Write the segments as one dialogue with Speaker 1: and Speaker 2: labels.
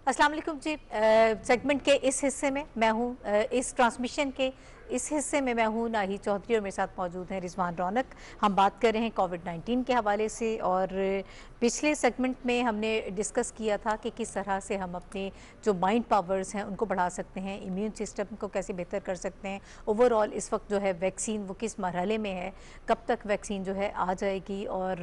Speaker 1: अस्सलाम वालेकुम जी। सेगमेंट के इस हिस्से में मैं हूँ, इस ट्रांसमिशन के इस हिस्से में मैं हूँ नाहिद चौधरी और मेरे साथ मौजूद हैं रिजवान रौनक। हम बात कर रहे हैं कोविड-19 के हवाले से और पिछले सेगमेंट में हमने डिस्कस किया था कि किस तरह से हम अपने जो माइंड पावर्स हैं उनको बढ़ा सकते हैं, इम्यून सिस्टम को कैसे बेहतर कर सकते हैं। ओवरऑल इस वक्त जो है वैक्सीन वो किस मरहले में है, कब तक वैक्सीन जो है आ जाएगी और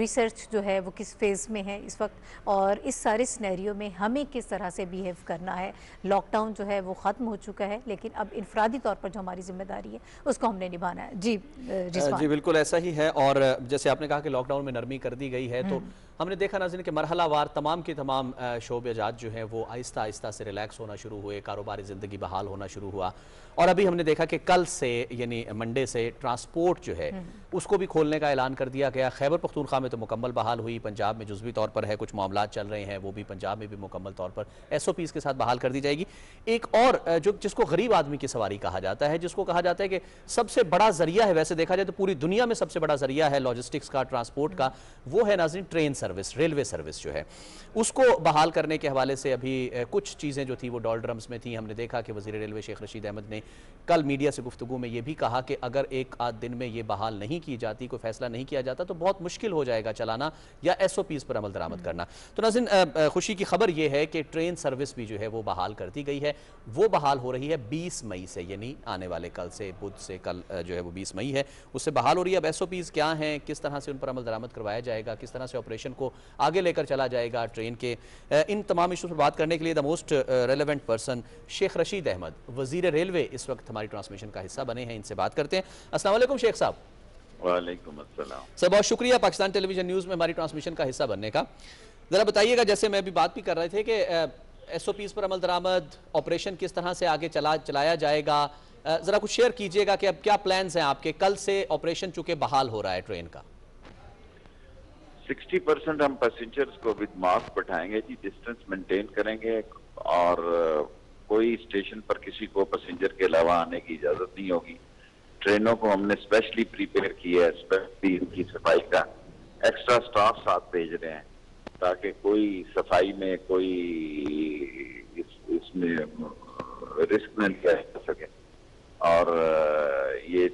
Speaker 1: रिसर्च जो है वो किस फेज़ में है इस वक्त, और इस सारे सिनेरियो में हमें किस तरह से बिहेव करना है। लॉकडाउन जो है वो ख़त्म हो चुका है, लेकिन अब इनफरादी तौर पर जो हमारी जिम्मेदारी है उसको हमने निभाना है। जी
Speaker 2: जी
Speaker 1: रिजवान।
Speaker 2: बिल्कुल ऐसा ही है। और जैसे आपने कहा कि लॉकडाउन में नरमी कर दी गई है, तो हमने देखा नाज़रीन कि मरहलावार तमाम के तमाम शोबेजात जो हैं वो आहिस्ता आहिस्ता से रिलैक्स होना शुरू हुए, कारोबारी ज़िंदगी बहाल होना शुरू हुआ। और अभी हमने देखा कि कल से यानी मंडे से ट्रांसपोर्ट जो है उसको भी खोलने का ऐलान कर दिया गया। खैबर पख्तूनख्वा में तो मुकम्मल बहाल हुई, पंजाब में जुज़वी तौर पर है, कुछ मामला चल रहे हैं, वो भी पंजाब में भी मुकम्मल तौर पर SOPs के साथ बहाल कर दी जाएगी। एक और जो जिसको गरीब आदमी की सवारी कहा जाता है, जिसको कहा जाता है कि सबसे बड़ा जरिया है, वैसे देखा जाए तो पूरी दुनिया में सबसे बड़ा जरिया है लॉजिस्टिक्स का, ट्रांसपोर्ट का, वो है नाज़रीन ट्रेन सर्विस, रेलवे सर्विस जो है उसको बहाल करने के हवाले से अभी कुछ चीज़ें जो थी वो डॉलड्रम्स में थी। हमने देखा कि वज़ीर रेलवे शेख रशीद अहमद ने कल मीडिया से गुफ्तगू में ये भी कहा कि अगर एक आध दिन में ये बहाल नहीं की जाती, कोई फैसला नहीं किया जाता, तो बहुत मुश्किल हो जाएगा चलाना या SOPs पर अमल दरामद करना। तो नाज़रीन खुशी की खबर ये है कि ट्रेन सर्विस भी जो है वो बहाल कर दी गई है। वो बहाल हो रही है 20 मई से, यानी आने वाले कल से, बुध से कल जो है वो 20 मई है, उससे बहाल हो रही है। अब SOPs क्या हैं, किस तरह से उन पर अमल दरामद करवाया जाएगा, किस तरह से ऑपरेशन को आगे लेकर चला जाएगा ट्रेन के, इन तमाम इशूज़ पर बात करने के लिए the most relevant person Sheikh Rashid Ahmed, वज़ीर रेलवे, इस वक्त हमारी ट्रांसमिशन का हिस्सा बने हैं। इनसे बात करते हैं। अस्सलाम वालेकुम शेख साहब।
Speaker 3: वालेकुम अस्सलाम।
Speaker 2: सर बहुत शुक्रिया पाकिस्तान टेलीविजन न्यूज़ में हमारी ट्रांसमिशन का हिस्सा बनने का। ज़रा बताइएगा, जैसे मैं अभी बात भी कर रहे थे कि SOPs पर अमल दरामद, ऑपरेशन किस तरह से आगे चलाया जाएगा, ज़रा कुछ शेयर कीजिएगा कि अब क्या प्लान्स हैं आपके। कल से ऑपरेशन चूंकि बहाल हो रहा है ट्रेन का।
Speaker 3: 60% हम पैसेंजर्स को विद मास्क बैठाएंगे जी, डिस्टेंस मेंटेन करेंगे और कोई स्टेशन पर किसी को पैसेंजर के अलावा आने की इजाजत नहीं होगी। ट्रेनों को हमने स्पेशली प्रिपेयर किया है, स्पेशली इनकी सफाई का एक्स्ट्रा स्टाफ साथ भेज रहे हैं ताकि कोई सफाई में कोई इसमें रिस्क न लिया जा सके। और ये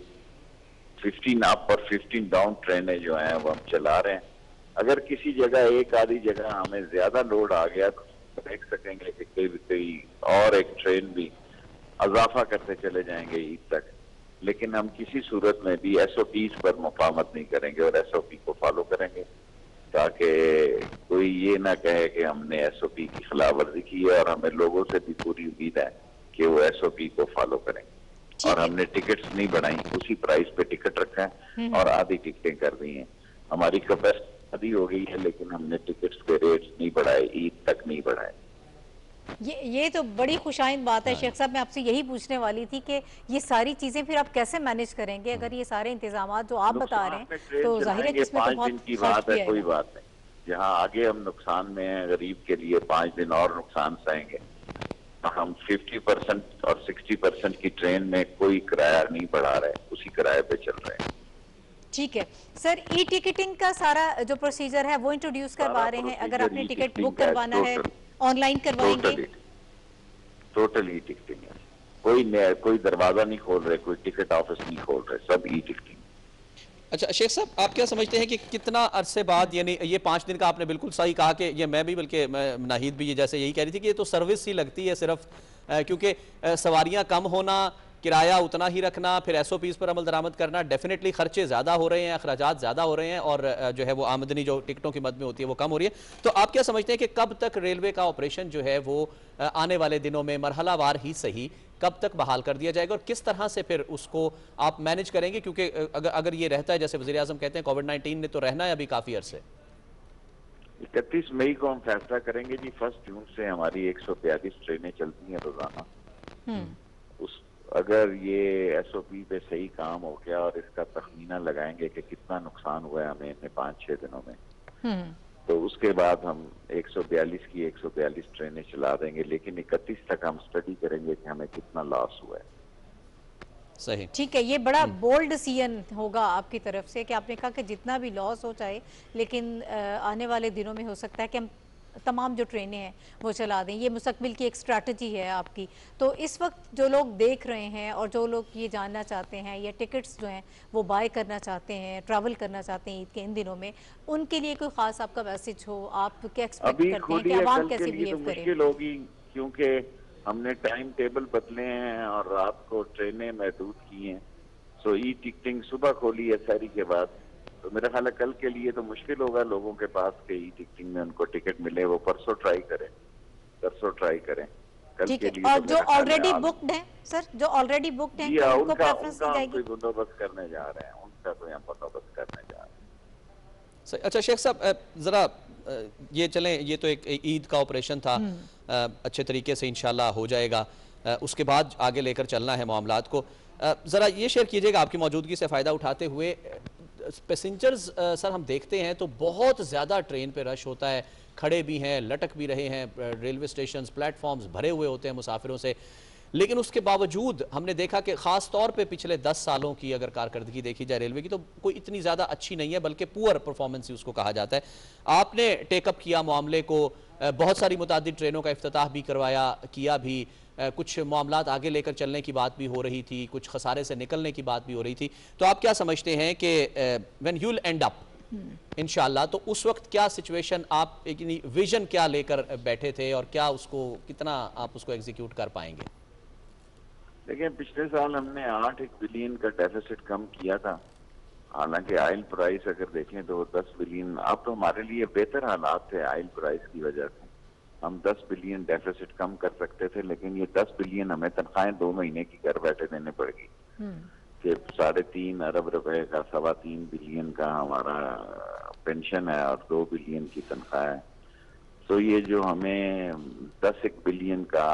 Speaker 3: 15 अप और 15 डाउन ट्रेनें जो हैं वो हम चला रहे हैं। अगर किसी जगह एक आधी जगह हमें ज्यादा लोड आ गया तो देख सकेंगे कि कोई और एक ट्रेन भी अजाफा करते चले जाएंगे ईद तक। लेकिन हम किसी सूरत में भी SOPs पर मुफाहमत नहीं करेंगे और SOP को फॉलो करेंगे ताकि कोई ये ना कहे कि हमने SOP की खिलाफ वर्जी की है। और हमें लोगों से भी पूरी उम्मीद है कि वो SOP को फॉलो करेंगे। और हमने टिकट्स नहीं बढ़ाई, उसी प्राइस पे टिकट रखा है और आधी टिकटें कर दी हैं। हमारी कैपेसिटी आधी हो गई है लेकिन हमने टिकट्स के रेट्स नहीं बढ़ाए, ईद तक नहीं बढ़ाए।
Speaker 1: ये तो बड़ी खुशाइंद बात है शेख साहब। मैं आपसे यही पूछने वाली थी कि ये सारी चीजें फिर आप कैसे मैनेज करेंगे अगर ये सारे इंतजाम जो आप बता रहे हैं, तो जाहिर है कि इसमें तो
Speaker 3: 5 दिन
Speaker 1: बहुत
Speaker 3: की
Speaker 1: खर्च
Speaker 3: बात
Speaker 1: भी
Speaker 3: है, कोई
Speaker 1: आएगा।
Speaker 3: बात नहीं। जहाँ आगे हम नुकसान में हैं, गरीब के लिए 5 दिन और नुकसान सहेंगे। हम 50% और 60% की ट्रेन में कोई किराया नहीं बढ़ा रहे, उसी किराए पे चल रहे हैं।
Speaker 1: ठीक है सर, टिकटिंग का सारा जो प्रोसीजर है वो इंट्रोड्यूस करवा रहे हैं। अगर आपने टिकट बुक करवाना है ऑनलाइन करवाएंगे?
Speaker 3: टोटल ई टिकटिंग है। कोई दरवाजा नहीं खोल रहे, कोई टिकट ऑफिस नहीं खोल रहे, सब ई टिकटिंग।
Speaker 2: अच्छा शेख साहब, आप क्या समझते हैं कि कितना अरसे बाद, यानी ये 5 दिन का आपने बिल्कुल सही कहा कि ये मैं भी, बल्कि नाहिद भी ये जैसे यही कह रही थी कि ये तो सर्विस ही लगती है सिर्फ, क्योंकि सवारियां कम होना, किराया उतना ही रखना, फिर SOPs पर अमल दरामद करना, डेफिनेटली खर्चे ज़्यादा हो रहे हैं, अखराजात ज़्यादा हो रहे हैं और जो है वो आमदनी जो टिकटों की मद में होती है वो कम हो रही है। तो आप क्या समझते हैं कि कब तक रेलवे का ऑपरेशन जो है वो आने वाले दिनों में मरहलावार ही सही कब तक बहाल कर दिया जाएगा और किस तरह से फिर उसको आप मैनेज करेंगे? क्योंकि अगर ये रहता है जैसे वज़ीर आज़म कहते हैं, कोविड-19 ने तो रहना है अभी काफ़ी अरसे।
Speaker 3: 31 मई को हम फैसला करेंगे जी। 1 जून से हमारी 142 ट्रेनें चलती हैं रोजाना। उस अगर ये SOP पे सही काम हो गया और इसका तखमीना लगाएंगे कि कितना नुकसान हुआ है हमें इन 5-6 दिनों में, तो उसके बाद हम 142 की 142 ट्रेनें चला देंगे। लेकिन 31 तक हम स्टडी करेंगे कि हमें कितना लॉस हुआ है।
Speaker 2: सही,
Speaker 1: ठीक है, ये बड़ा बोल्ड डिसीजन होगा आपकी तरफ से कि आपने कहा कि जितना भी लॉस हो जाए, लेकिन आने वाले दिनों में हो सकता है कि हम तमाम जो ट्रेनें हैं वो चला दें, ये मुस्तकबिल की एक स्ट्रैटेजी है आपकी। तो इस वक्त जो लोग देख रहे हैं और जो लोग ये जानना चाहते हैं या टिकट्स जो हैं वो बाय करना चाहते हैं, ट्रैवल करना चाहते हैं ईद के इन दिनों में, उनके लिए कोई ख़ास आपका मैसेज हो, आप क्या एक्सपेक्ट
Speaker 3: अभी
Speaker 1: करते हैं कि
Speaker 3: खोलिए,
Speaker 1: आवाम
Speaker 3: कल के
Speaker 1: कैसे
Speaker 3: लिए तो
Speaker 1: बिहेव करे?
Speaker 3: मुश्किल होगी, क्योंकि हमने टाइम टेबल बदले हैं और रात को ट्रेनें महदूद की हैं। सो ई टिकटिंग सुबह खोली है सहरी के बाद, तो मेरा ख्याल है कल के लिए तो मुश्किल होगा लोगों के पास के ई टिकटिंग में उनको टिकट मिले। वो परसों ट्राई करें, कल
Speaker 1: ठीक
Speaker 3: के
Speaker 1: है।
Speaker 3: लिए
Speaker 1: और
Speaker 3: तो
Speaker 1: जो
Speaker 3: मेरा ख्याल है
Speaker 1: ऑलरेडी बुक्ड हैं सर, जो ऑलरेडी बुक्ड हैं,
Speaker 3: जी
Speaker 1: क्या उनको
Speaker 3: उनका
Speaker 1: प्रेफरेंस दी
Speaker 3: उनका हम
Speaker 1: जाएगी?
Speaker 3: कोई बंदोबस्त करने जा रहे हैं, उनका कोई हम बंदोबस्त करने जा रहे हैं।
Speaker 2: सही। अच्छा शेख साहब, ज़रा ये चलें, ये तो एक ईद का ऑपरेशन था, अच्छे तरीके से इंशाल्लाह हो जाएगा, उसके बाद आगे लेकर चलना है मामलात को। ज़रा ये शेयर कीजिएगा आपकी मौजूदगी से फ़ायदा उठाते हुए, पैसेंजर्स सर हम देखते हैं तो बहुत ज़्यादा ट्रेन पे रश होता है, खड़े भी हैं, लटक भी रहे हैं, रेलवे स्टेशन प्लेटफॉर्म्स भरे हुए होते हैं मुसाफिरों से, लेकिन उसके बावजूद हमने देखा कि ख़ास तौर पे पिछले 10 सालों की अगर कारकर्दगी देखी जाए रेलवे की, तो कोई इतनी ज़्यादा अच्छी नहीं है, बल्कि पुअर परफॉर्मेंस ही उसको कहा जाता है। आपने टेकअप किया मामले को, बहुत सारी मुतादिद ट्रेनों का इफ्तिताह भी करवाया, किया भी, कुछ मामलात आगे लेकर चलने की बात भी हो रही थी, कुछ खसारे से निकलने की बात भी हो रही थी। तो आप क्या समझते हैं कि when you will and up इंशाल्लाह, तो उस वक्त क्या सिचुएशन, आप एक विजन क्या लेकर बैठे थे और क्या उसको, कितना आप उसको एग्जीक्यूट कर पाएंगे?
Speaker 3: देखिए, पिछले साल हमने 8 बिलियन का डेफिसिट कम किया था। हालांकि ऑयल प्राइस अगर देखें तो 10 बिलियन, अब तो हमारे लिए बेहतर हालात थे ऑयल प्राइस की वजह से, हम 10 बिलियन डेफिसिट कम कर सकते थे, लेकिन ये 10 बिलियन हमें तनख्वाहें 2 महीने की घर बैठे देने पड़ेगी कि 3.5 अरब रुपए का 3.25 बिलियन का हमारा पेंशन है और 2 बिलियन की तनख्वाह है। तो ये जो हमें 10 बिलियन का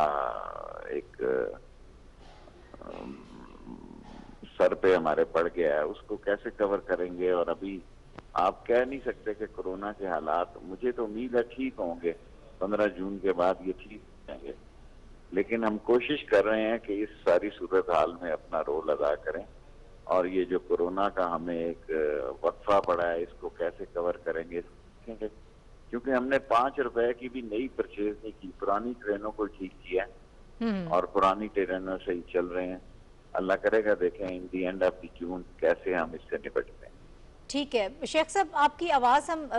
Speaker 3: एक सर पे हमारे पड़ गया है, उसको कैसे कवर करेंगे? और अभी आप कह नहीं सकते कि कोरोना के हालात, मुझे तो उम्मीद है ठीक होंगे, 15 जून के बाद ये ठीक हो जाएंगे, लेकिन हम कोशिश कर रहे हैं कि इस सारी सूरत हाल में अपना रोल अदा करें, और ये जो कोरोना का हमें एक वक्फा पड़ा है इसको कैसे कवर करेंगे, क्योंकि हमने 5 रुपए की भी नई परचेज नहीं की, पुरानी ट्रेनों को ठीक किया और पुरानी ट्रेनों से ही चल रहे हैं। अल्लाह करेगा, देखें इन दी एंड ऑफ द जून कैसे हम इससे निपटते हैं।
Speaker 1: ठीक है शेख साहब, आपकी आवाज़ हम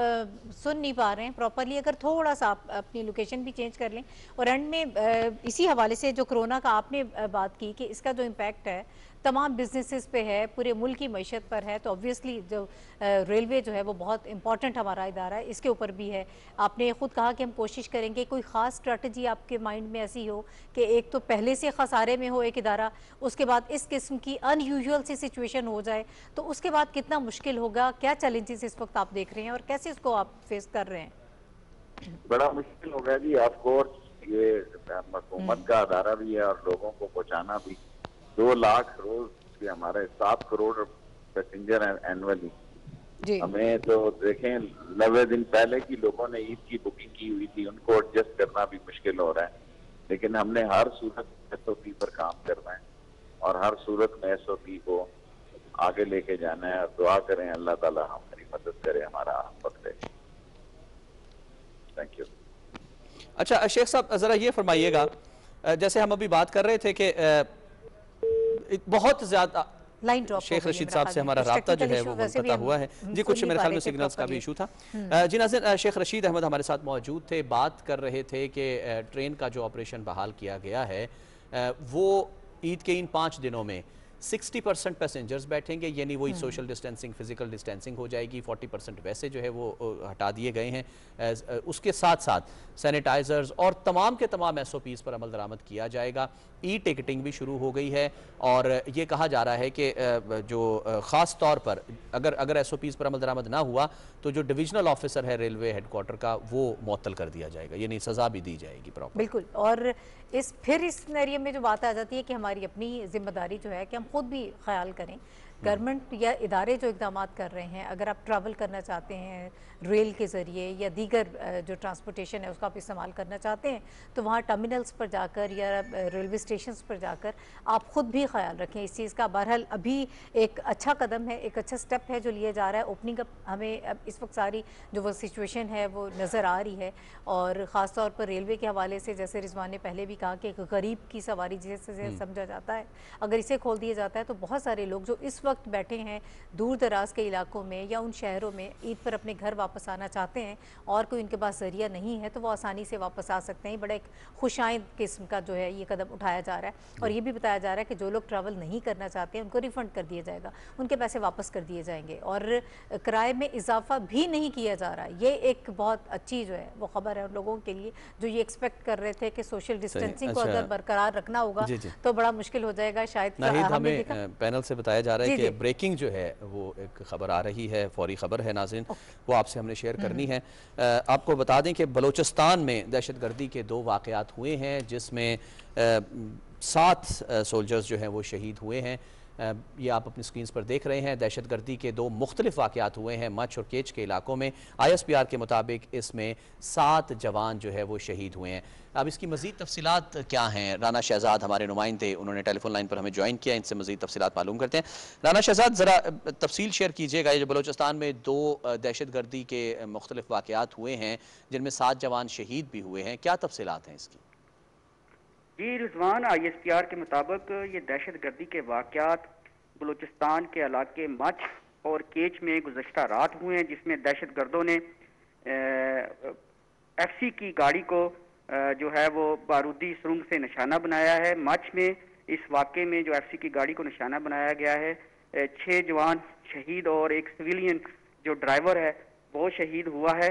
Speaker 1: सुन नहीं पा रहे हैं प्रॉपरली, अगर थोड़ा सा आप अपनी लोकेशन भी चेंज कर लें। और एंड में इसी हवाले से जो कोरोना का आपने बात की कि इसका जो इम्पैक्ट है तमाम बिजनेसेस पे है, पूरे मुल्क की मईशत पर है, तो ऑब्वियसली जो रेलवे जो है वो बहुत इंपॉर्टेंट हमारा इदारा है, इसके ऊपर भी है। आपने खुद कहा कि हम कोशिश करेंगे, कोई ख़ास स्ट्रैटेजी आपके माइंड में ऐसी हो कि एक तो पहले से खसारे में हो एक इदारा, उसके बाद इस किस्म की अनयूजुअल सी सिचुएशन हो जाए, तो उसके बाद कितना मुश्किल होगा? क्या चैलेंजेस इस वक्त आप देख रहे हैं और कैसे इसको आप फेस कर रहे हैं?
Speaker 3: बड़ा मुश्किल होगा जी, ऑफ कोर्स ये हुकूमत का अदारा भी है और लोगों को पहुंचाना भी। 2 लाख रोज के हमारे 7 करोड़ पैसेंजर हैं एनुअली। हमें तो देखें 90 दिन पहले की लोगों ने ईद की बुकिंग की हुई थी, उनको एडजस्ट करना भी मुश्किल हो रहा है, लेकिन हमने हर सूरत में SOP पर काम करना है और हर सूरत में SOP को आगे लेके जाना है। और दुआ करें अल्लाह ताला हमारी मदद करे, हमारा पकड़े। Thank you.
Speaker 2: अच्छा शेख साहब, ज़रा ये फरमाइएगा, जैसे हम अभी बात कर रहे थे कि बहुत ज़्यादा
Speaker 1: लाइन ड्रॉप
Speaker 2: शेख रशीद साहब से हमारा राब्ता जो है वो मुनक़ता हुआ है जी, कुछ मेरे ख्याल में सिग्नल्स का भी इशू था जी। नाज़रीन, शेख रशीद अहमद हमारे साथ मौजूद थे, बात कर रहे थे कि ट्रेन का जो ऑपरेशन बहाल किया गया है वो ईद के इन 5 दिनों में 60% पैसेंजर्स बैठेंगे, यानी वही सोशल डिस्टेंसिंग, फिजिकल डिस्टेंसिंग हो जाएगी। 40% वैसे जो है वो हटा दिए गए हैं। उसके साथ साथ सैनिटाइजर्स और तमाम के तमाम SOPs पर अमल दरामद किया जाएगा। ई टिकटिंग भी शुरू हो गई है और ये कहा जा रहा है कि जो ख़ास तौर पर अगर SOPs पर अमल दरामद ना हुआ तो जो डिविजनल ऑफिसर है रेलवे हेडक्वार्टर का वो मुअत्तल कर दिया जाएगा, यानी सज़ा भी दी जाएगी प्रॉपर।
Speaker 1: बिल्कुल। और इस सिनेरियो में जो बात आ जाती है कि हमारी अपनी जिम्मेदारी जो है कि हम खुद भी ख्याल करें, गवर्नमेंट या इदारे जो इकदाम कर रहे हैं, अगर आप ट्रैवल करना चाहते हैं रेल के ज़रिए या दीगर जो ट्रांसपोर्टेशन है उसका आप इस्तेमाल करना चाहते हैं, तो वहाँ टर्मिनल्स पर जाकर या रेलवे स्टेशन पर जाकर आप ख़ुद भी ख्याल रखें इस चीज़ का। बहरहाल अभी एक अच्छा कदम है, एक अच्छा स्टेप है जो लिया जा रहा है। ओपनिंग अप हमें अब इस वक्त सारी जो वो सिचुएशन है वो नज़र आ रही है, और ख़ास तौर पर रेलवे के हवाले से जैसे रिजवान ने पहले भी कहा कि एक गरीब की सवारी जैसे समझा जाता है, अगर इसे खोल दिया जाता है तो बहुत सारे लोग जो इस वक्त बैठे हैं दूर दराज के इलाकों में या उन शहरों में ईद पर अपने घर वापस आना चाहते हैं और कोई उनके पास ज़रिया नहीं है, तो वो आसानी से वापस आ सकते हैं। बड़ा एक खुशाइंद किस्म का जो है ये कदम उठाया जा रहा है, और ये भी बताया जा रहा है कि जो लोग ट्रैवल नहीं करना चाहते हैं उनको रिफ़ंड कर दिया जाएगा, उनके पैसे वापस कर दिए जाएंगे, और किराए में इजाफा भी नहीं किया जा रहा। ये एक बहुत अच्छी जो है वो खबर है उन लोगों के लिए जो ये एक्सपेक्ट कर रहे थे कि सोशल डिस्टेंसिंग को अगर बरकरार रखना होगा तो बड़ा मुश्किल हो जाएगा शायद।
Speaker 2: नाहिद, हमें पैनल से बताया जा रहा है कि ब्रेकिंग जो है वो एक खबर आ रही है, फौरी खबर है नाज़रीन, वो आपसे हमने शेयर करनी है। आपको बता दें कि बलूचिस्तान में दहशतगर्दी के 2 वाक़यात हुए हैं जिसमें 7 सोल्जर्स जो हैं वो शहीद हुए हैं। ये आप अपनी स्क्रीन पर देख रहे हैं। दहशतगर्दी के 2 मुख्तलिफ वाक़यात हुए हैं मच और केच के इलाकों में। ISPR के मुताबिक इसमें 7 जवान जो है वो शहीद हुए हैं। अब इसकी मज़ीद तफसीलात क्या हैं, राना शहजाद हमारे नुमाइंदे उन्होंने टेलीफोन लाइन पर हमें ज्वाइन किया, इनसे मज़ीद तफसीलात मालूम करते हैं। राना शहजाद, ज़रा तफसील शेयर कीजिएगा, ये जो बलूचिस्तान में 2 दहशतगर्दी के मुख्तलिफ वाक़यात हुए हैं जिनमें 7 जवान शहीद भी हुए हैं, क्या तफसीलात हैं इसकी?
Speaker 4: जी रिजवान, ISPR के मुताबिक ये दहशतगर्दी के वाक़यात बलूचिस्तान के इलाके मच और केच में गुज़श्ता रात हुए हैं, जिसमें दहशतगर्दों ने FC की गाड़ी को जो है वो बारूदी सुरंग से निशाना बनाया है। मच में इस वाक़े में जो FC की गाड़ी को निशाना बनाया गया है, 6 जवान शहीद और एक सिविलियन जो ड्राइवर है वो शहीद हुआ है।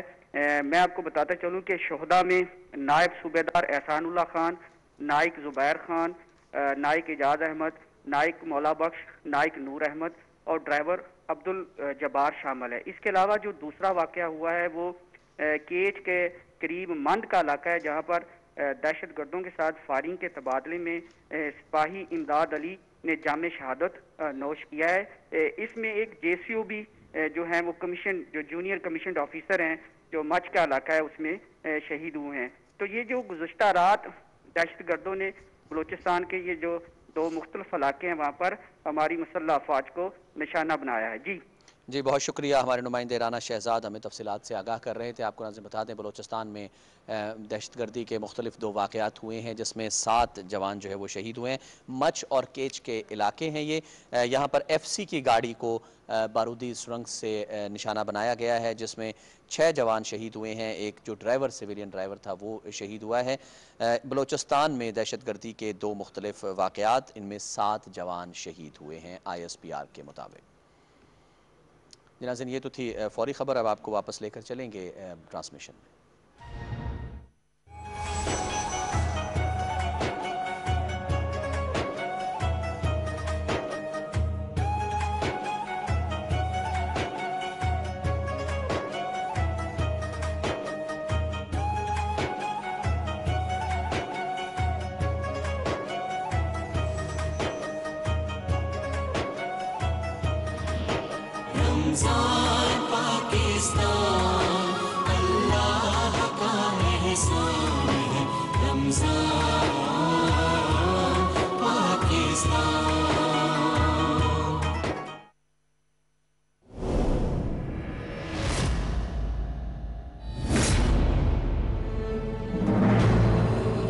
Speaker 4: मैं आपको बताता चलूँ कि शोहदा में नायब सूबेदार एहसानुल्लाह खान, नाइक ज़ुबैर खान, नाइक एजाज अहमद, नाइक मौला बख्श, नाइक नूर अहमद और ड्राइवर अब्दुल जब्बार शामिल है। इसके अलावा जो दूसरा वाक़या हुआ है वो केच के करीब मंद का इलाका है, जहाँ पर दहशतगर्दों के साथ फायरिंग के तबादले में सिपाही इमदाद अली ने जाम शहादत नोश किया है। इसमें एक JCO भी जो है वो कमीशन जो जूनियर कमीशन ऑफिसर हैं जो मच का इलाका है उसमें शहीद हुए हैं। तो ये जो गुज़श्ता रात दहशतगर्दों ने बलूचिस्तान के ये जो 2 मुख्तलिफ इलाके हैं वहाँ पर हमारी मुसल्लह अफवाज को निशाना बनाया है। जी,
Speaker 2: बहुत शुक्रिया। हमारे नुमाइंदे राना शहजाद हमें तफसीलात से आगाह कर रहे थे। आपको नाज़रीन बता दें, बलूचिस्तान में दहशतगर्दी के मुख्तलिफ 2 वाक़यात हुए हैं जिसमें 7 जवान जो है वो शहीद हुए हैं। मच और केच के इलाके हैं ये। यहाँ पर FC की गाड़ी को बारूदी सुरंग से निशाना बनाया गया है जिसमें 6 जवान शहीद हुए हैं। एक जो ड्राइवर सिविलियन ड्राइवर था वो शहीद हुआ है। बलूचिस्तान में दहशतगर्दी के 2 मुख्तलिफ वाक़यात, इनमें 7 जवान शहीद हुए हैं ISPR के मुताबिक। नाज़रीन, ये तो थी फौरी खबर। अब आपको वापस लेकर चलेंगे ट्रांसमिशन में।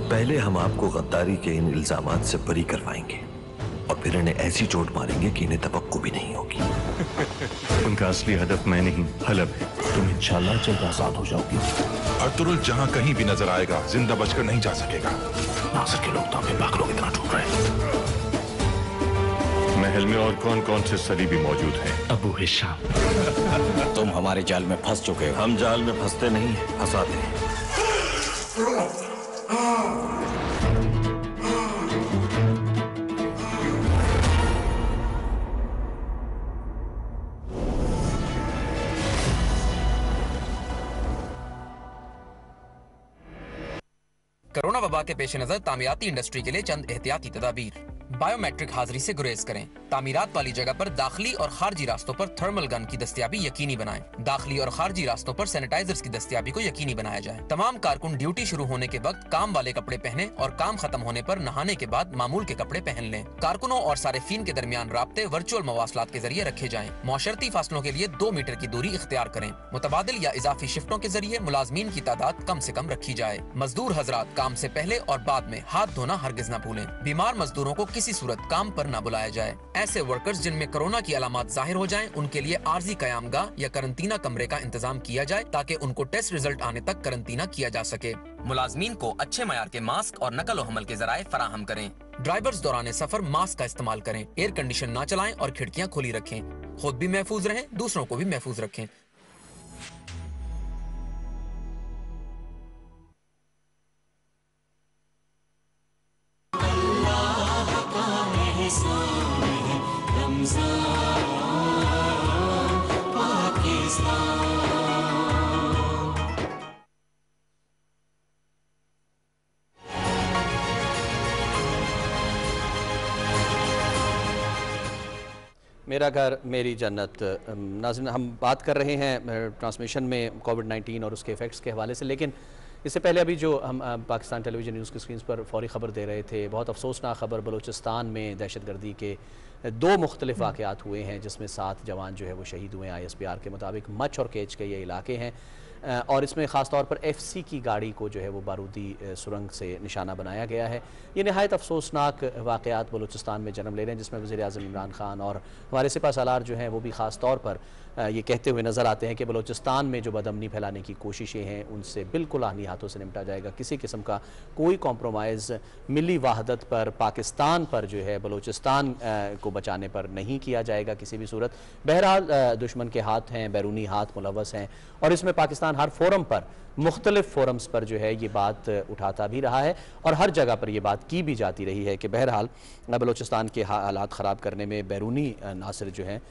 Speaker 5: पहले हम आपको गद्दारी के इन इल्जामात से बरी करवाएंगे और फिर इन्हें ऐसी चोट मारेंगे कि इन्हें तवक्को भी नहीं होगी।
Speaker 6: उनका असली हदफ मैं नहीं, हलब है।
Speaker 5: तुम इंशाल्लाह जल्द आजाद हो जाओगी।
Speaker 7: अर्तुगरुल जहां कहीं भी नजर आएगा जिंदा बचकर नहीं जा सकेगा।
Speaker 5: नासिर के लोग तो हमें पागलों की तरह ढूंढ रहे हैं।
Speaker 6: महल में और कौन कौन से सलीबी मौजूद हैं?
Speaker 5: अबू हिशाम,
Speaker 8: तुम हमारे जाल में फंस चुके हो।
Speaker 5: हम जाल में फंसते नहीं, फंसाते हैं।
Speaker 9: कोरोना वबा के पेश नजर तामीराती इंडस्ट्री के लिए चंद एहतियाती तदाबीर। बायोमेट्रिक हाजिरी से गुरेज करें। तामीरात वाली जगह पर दाखिली और खारजी रास्तों पर थर्मल गन की दस्तयाबी यकीनी बनाएं। दाखिली और खारजी रास्तों पर सैनिटाइजर्स की दस्तयाबी को यकीनी बनाया जाए। तमाम कारकुन ड्यूटी शुरू होने के वक्त काम वाले कपड़े पहने और काम खत्म होने पर नहाने के बाद मामूल के कपड़े पहन लें। कारकुनों और सारिफीन के दरमियान राब्ते वर्चुअल मवासलात के जरिए रखे जाएं। मौशरती फासलों के लिए 2 मीटर की दूरी इख्तियार करें। मुतबादिल या इजाफी शिफ्टों के जरिए मुलाजमीन की तादाद कम से कम रखी जाए। मजदूर हजरात काम से पहले और बाद में हाथ धोना हरगिज न भूलें। बीमार मजदूरों को किसी सूरत काम पर न बुलाया जाए। ऐसे वर्कर्स जिनमें कोरोना की अलामात जाहिर हो जाएं, उनके लिए आर्जी कयामगाह या करंतना कमरे का इंतजाम किया जाए ताकि उनको टेस्ट रिजल्ट आने तक करंतना किया जा सके। मुलाजमीन को अच्छे मयार के मास्क और नकल हमल के जराए फराहम करें। ड्राइवर्स दौरान सफर मास्क का इस्तेमाल करें। एयर कंडीशन ना चलाएं और खिड़कियां खुली रखें। खुद भी महफूज रहें, दूसरों को भी महफूज रखें।
Speaker 2: मेरा घर मेरी जन्नत। नाज़रीन, हम बात कर रहे हैं ट्रांसमिशन में कोविड-19 और उसके इफ़ेक्ट्स के हवाले से, लेकिन इससे पहले अभी जो हम पाकिस्तान टेलीविज़न न्यूज़ की स्क्रीन पर फौरी ख़बर दे रहे थे, बहुत अफसोसनाक ख़बर, बलूचिस्तान में दहशतगर्दी के 2 मुख्तलिफ वाक़यात हुए हैं जिसमें 7 जवान जो है वो शहीद हुए हैं। ISPR के मुताबिक मच और केच के ये इलाके हैं और इसमें ख़ास तौर पर FC की गाड़ी को जो है वो बारूदी सुरंग से निशाना बनाया गया है। ये नहायत अफसोसनाक वाक़यात बलूचिस्तान में जन्म ले रहे हैं, जिसमें वज़ीर-ए-आज़म इमरान खान और हमारे सिपा सालार जो हैं वो भी ख़ास तौर पर ये कहते हुए नज़र आते हैं कि बलूचिस्तान में जो बदअमनी फैलाने की कोशिशें हैं उनसे बिल्कुल आनी हाथों से निपटा जाएगा। किसी किस्म का कोई कॉम्प्रोमाइज़ मिली वाहदत पर, पाकिस्तान पर जो है बलूचिस्तान को बचाने पर नहीं किया जाएगा किसी भी सूरत। बहरहाल दुश्मन के हाथ हैं, बैरूनी हाथ मुलव्वस हैं और इसमें पाकिस्तान हर फोरम पर, मुख्तलिफ फोरम्स पर जो है ये बात उठाता भी रहा है और हर जगह पर ये बात की भी जाती रही है कि बहरहाल बलूचिस्तान के हालात ख़राब करने में बैरूनी नासिर जो हैं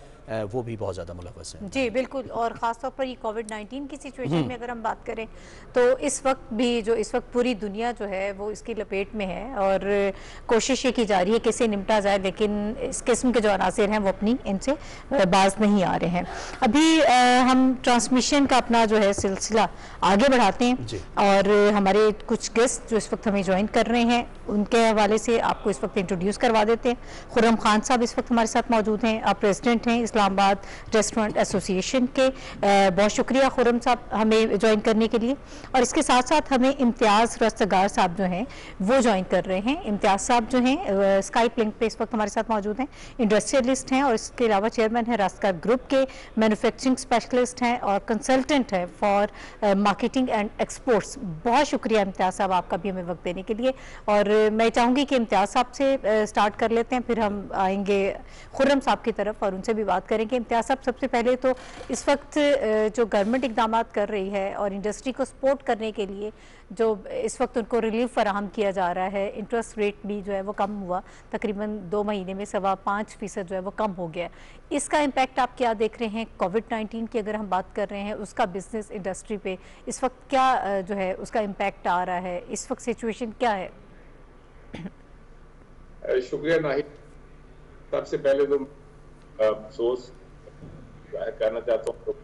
Speaker 2: वो भी बहुत ज़्यादा मुलव्वस हैं।
Speaker 1: जी बिल्कुल, और ख़ास तौर पर ये कोविड-19 की सिचुएशन में अगर हम बात करें तो इस वक्त भी इस वक्त पूरी दुनिया जो है वो इसकी लपेट में है और कोशिश ये की जा रही है कि इसे निपटा जाए, लेकिन इस किस्म के जो अनासिर हैं वो अपनी इनसे बाज नहीं आ रहे हैं। अभी हम ट्रांसमिशन का अपना जो है सिलसिला आगे बढ़ाते हैं और हमारे कुछ गेस्ट जो इस वक्त हमें ज्वाइन कर रहे हैं उनके हवाले से आपको इस वक्त इंट्रोड्यूस करवा देते हैं। खुर्रम खान साहब इस वक्त हमारे साथ मौजूद हैं, आप प्रेसिडेंट हैं इस्लामाबाद रेस्टोरेंट एसोसिएशन के। बहुत शुक्रिया खुर्रम साहब हमें ज्वाइन करने के लिए। और इसके साथ साथ हमें इम्तियाज़ रस्तगार साहब जो हैं वो ज्वाइन कर रहे हैं। इम्तियाज़ साहब जो हैं स्काइप लिंक पे इस वक्त हमारे साथ मौजूद हैं, इंडस्ट्रियलिस्ट हैं और इसके अलावा चेयरमैन हैं रस्तगार ग्रुप के, मैन्युफैक्चरिंग स्पेशलिस्ट हैं और कंसल्टेंट हैं फॉर मार्केटिंग एंड एक्सपोर्ट्स। बहुत शुक्रिया इम्तियाज़ साहब आपका भी हमें वक्त देने के लिए। और मैं चाहूँगी कि इम्तियाज़ साहब से स्टार्ट कर लेते हैं, फिर हम आएंगे खुर्रम साहब की तरफ और उनसे भी बात करेंगे। इम्तियाज़ साहब, सबसे पहले तो इस वक्त जो गवर्नमेंट इकदाम कर रही है और इंडस्ट्री को सपोर्ट करने के लिए जो इस वक्त उनको रिलीफ फराहम किया जा रहा है, इंटरेस्ट रेट भी जो है वो कम हुआ, तकरीबन 2 महीने में 5.25% जो है वो कम हो गया। इसका इम्पैक्ट आप क्या देख रहे हैं? कोविड-19 की अगर हम बात कर रहे हैं उसका बिजनेस इंडस्ट्री पे इस वक्त क्या जो है उसका इम्पैक्ट आ रहा है, इस वक्त सिचुएशन क्या है?
Speaker 10: शुक्रिया नाहिद। सबसे पहले तो अफसोस करना चाहता हूँ,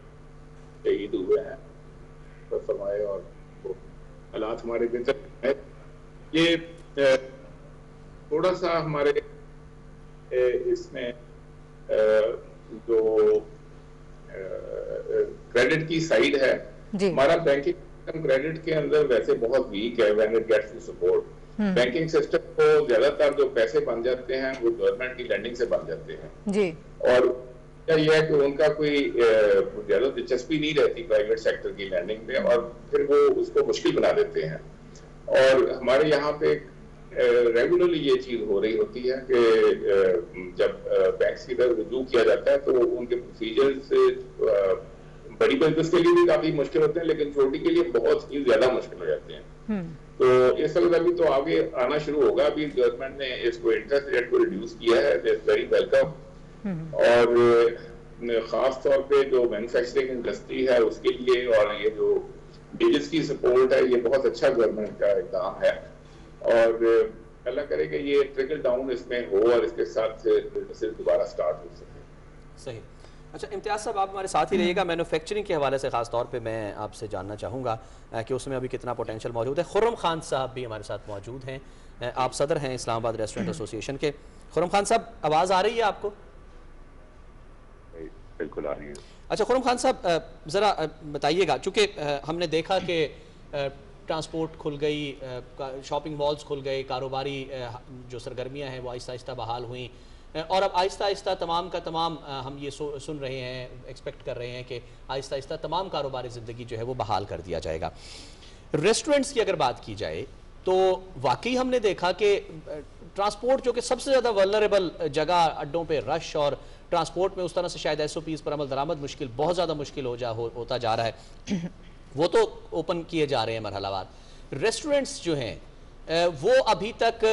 Speaker 10: शहीद हुए हैं तो फरमाए और हालात हमारे दिन से ये थोड़ा सा हमारे इसमें जो क्रेडिट की साइड है, हमारा बैंकिंग सिस्टम क्रेडिट के अंदर वैसे बहुत वीक है when it gets to support. Banking system को ज्यादातर जो पैसे बन जाते हैं वो गवर्नमेंट की लैंडिंग से बन जाते हैं जी। और यह है कि उनका कोई ज्यादा दिलचस्पी नहीं रहती प्राइवेट सेक्टर की लैंडिंग में और फिर वो उसको मुश्किल बना देते हैं। और हमारे यहाँ पे रेगुलरली ये चीज हो रही होती है कि जब बैंक्स की तरफ रुजू किया जाता है तो उनके प्रोसीजर से बड़ी बिजनेस के लिए भी काफी मुश्किल होते हैं, लेकिन छोटी के लिए बहुत ही ज्यादा मुश्किल हो जाते हैं। तो इस वक्त अभी तो आगे आना शुरू होगा। अभी गवर्नमेंट ने इसको इंटरेस्ट रेट को रिड्यूस किया है, वेरी वेलकम। और खास तौर पे जो मैन्युफैक्चरिंग इंडस्ट्री है उसके लिए और ये जो बिजनेस की सपोर्ट है ये बहुत अच्छा गवर्नमेंट का इक़दाम है। और अल्लाह करे कि ये ट्रिकल डाउन इसमें हो और इसके साथ से बिजनेस दोबारा स्टार्ट हो सके।
Speaker 2: सही। अच्छा इम्तियाज़ साहब, आप हमारे साथ ही रहिएगा। मैन्युफैक्चरिंग के हवाले से खास तौर पे मैं आपसे जानना चाहूँगा कि उसमें अभी कितना पोटेंशियल मौजूद है। खुर्रम खान साहब भी हमारे साथ मौजूद हैं, आप सदर हैं इस्लामाबाद रेस्टोरेंट एसोसिएशन के। खुर्रम खान साहब, आवाज़ आ रही है आपको?
Speaker 3: बिल्कुल आ रही है।
Speaker 2: अच्छा खुर्रम खान साहब, ज़रा बताइएगा, चूँकि हमने देखा कि ट्रांसपोर्ट खुल गई, शॉपिंग मॉल्स खुल गए, कारोबारी जो सरगर्मियाँ हैं वो आहिस्ता आहिस्ता बहाल हुई, और अब आहिस्ता आहिस्ता तमाम का तमाम हम ये सुन रहे हैं, एक्सपेक्ट कर रहे हैं कि आहिस्ता आहिस्ता तमाम कारोबारी ज़िंदगी जो है वो बहाल कर दिया जाएगा। रेस्टोरेंट्स की अगर बात की जाए तो वाकई हमने देखा कि ट्रांसपोर्ट, जो कि सबसे ज़्यादा वल्नरेबल जगह, अड्डों पे रश और ट्रांसपोर्ट में उस तरह से शायद SOPs पर अमल दरामद मुश्किल, बहुत ज़्यादा मुश्किल होता जा रहा है, वो तो ओपन किए जा रहे हैं मरहलावार। रेस्टोरेंट्स जो हैं वो अभी तक,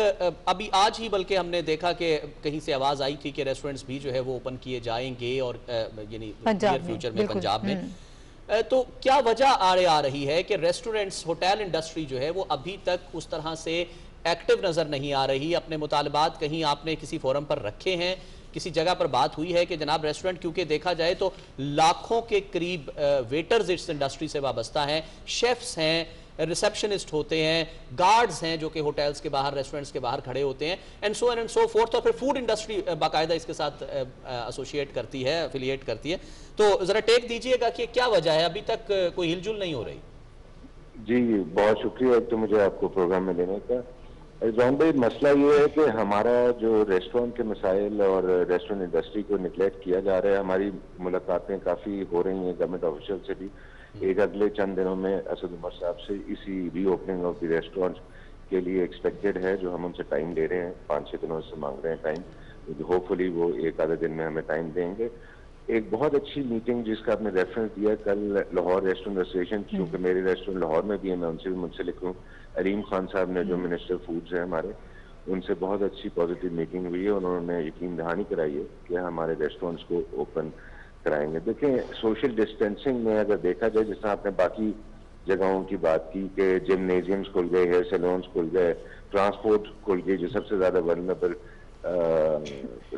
Speaker 2: अभी आज ही बल्कि हमने देखा कि कहीं से आवाज़ आई थी कि रेस्टोरेंट्स भी जो है वो ओपन किए जाएंगे, और यानी नियर फ्यूचर में पंजाब में। तो क्या वजह आ रही है कि रेस्टोरेंट्स, होटल इंडस्ट्री जो है वो अभी तक उस तरह से एक्टिव नज़र नहीं आ रही? अपने मुतालबात कहीं आपने किसी फोरम पर रखे हैं, किसी जगह पर बात हुई है कि जनाब रेस्टोरेंट, क्योंकि देखा जाए तो लाखों के करीब वेटर्स इस इंडस्ट्री से वाबस्ता हैं, शेफ्स हैं, रिसेप्शनिस्ट होते हैं, गार्ड्स हैं जो कि होटल्स के बाहर, रेस्टोरेंट्स के बाहर खड़े होते हैं, एंड सो फोर्थ। और फिर फूड इंडस्ट्री बाकायदा इसके साथ एसोसिएट करती है, एफिलिएट करती है। तो ज़रा टेक दीजिएगा कि क्या वजह है, अभी तक कोई हिलजुल नहीं हो रही?
Speaker 11: जी बहुत शुक्रिया एक तो मुझे आपको प्रोग्राम में लेने का। रिजवान भाई, मसला ये है कि हमारा जो रेस्टोरेंट के मसाइल और रेस्टोरेंट इंडस्ट्री को निगलेक्ट किया जा रहा है। हमारी मुलाकातें काफ़ी हो रही हैं गवर्नमेंट ऑफिशियल से भी। एक अगले चंद दिनों में असद उमर साहब से इसी रीओपनिंग ऑफ द रेस्टोरेंट के लिए एक्सपेक्टेड है, जो हम उनसे टाइम ले रहे हैं, 5-6 दिनों से मांग रहे हैं टाइम। होपफुली वो एक आधे दिन में हमें टाइम देंगे। एक बहुत अच्छी मीटिंग जिसका आपने रेफरेंस दिया कल, लाहौर रेस्टोरेंट एसोसिएशन, क्योंकि मेरे रेस्टोरेंट लाहौर में भी है, मैं उनसे भी मुंसलिक हूँ। अलीम खान साहब ने, जो मिनिस्टर फूड्स हैं हमारे, उनसे बहुत अच्छी पॉजिटिव मीटिंग हुई है। उन्होंने यकीन दहानी कराई है कि हमारे रेस्टोरेंट्स को ओपन कराएंगे। देखें, सोशल डिस्टेंसिंग में अगर देखा जाए, जिस तरह आपने बाकी जगहों की बात की कि जिमनेजियम्स खुल गए, हेयर सैलून्स खुल गए, ट्रांसपोर्ट खुल गई, जो सबसे ज़्यादा वल्नरेबल